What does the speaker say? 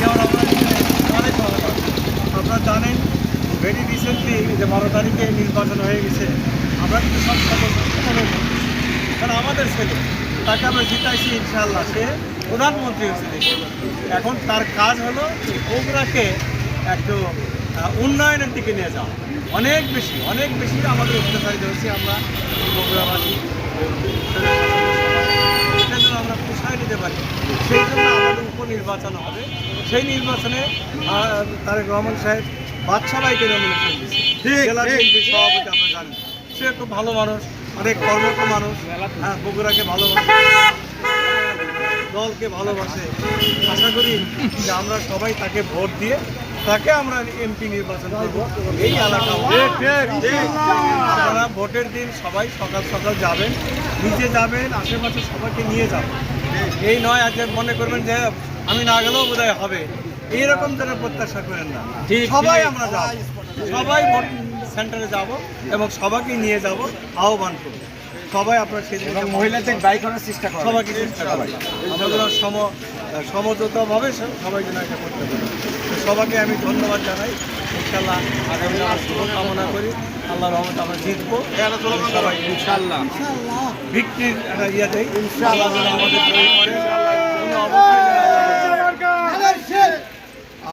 যেমন আমরা অনেক ভালো পাচ্ছি। আপনারা জানেন ভেরি রিসেন্টলি যে 12 তারিখে নির্বাচন হয়ে গেছে, আমরা কিন্তু সব সদস্য কারণ আমাদের ছেলে তাকে আমরা জিতাইছি, ইনশাআল্লাহ সে প্রধানমন্ত্রী হয়েছে দেশে। এখন তার কাজ হলো এই বগুড়াকে একটু উন্নয়নের দিকে নিয়ে যাওয়া। অনেক বেশি আমাদের অত্যাচারিত হয়েছি আমরা বগুড়াবাসী, সেটা যেন আমরা পোষায় নিতে পারি, সেই জন্য আমাদের উপনির্বাচন হবে। সেই নির্বাচনে তারেক রহমান সাহেব বাদশাবাইকে নমিনেশন দিচ্ছে, জেলা বিএনপির সভাপতি। আপনারা জানেন সে খুব ভালো মানুষ, অনেক কর্মঠ মানুষ, হ্যাঁ বগুড়াকে ভালোবাসে, দলকে ভালোবাসে। আশা করি যে আমরা সবাই তাকে ভোট দিয়ে তাকে আমরা এমপি নির্বাচন করব এই এলাকা। আপনারা ভোটের দিন সবাই সকাল সকাল যাবেন, নিজে যাবেন, আশেপাশে সবাইকে নিয়ে যাবেন। এই নয় আজকে মনে করবেন যে আমি না গেলেও বোধহয় হবে, এইরকম যেন প্রত্যাশা করেন না। সবাই আমরা যাব, সবাই ভোট সেন্টারে যাব এবং সবাইকে নিয়ে যাব, আহ্বান করব। সবাই আপনার সেদিন মহিলাদের দায়ী করার চেষ্টা করেন, সবাইকে চেষ্টা করি আমরা যেন সমঝোতাভাবে সবাই যেন এটা করতে পারি। সবাইকে আমি ধন্যবাদ জানাই। ইনশাল্লাহ আগামী দিনে শুভকামনা করি। আল্লাহ রহমতে আমরা জিতবো সবাই ইনশাল্লাহ। ভিক্টরির একটা ইয়ে দেয় ইনশাআল্লাহ, আমাদের কোনো অবস্থায়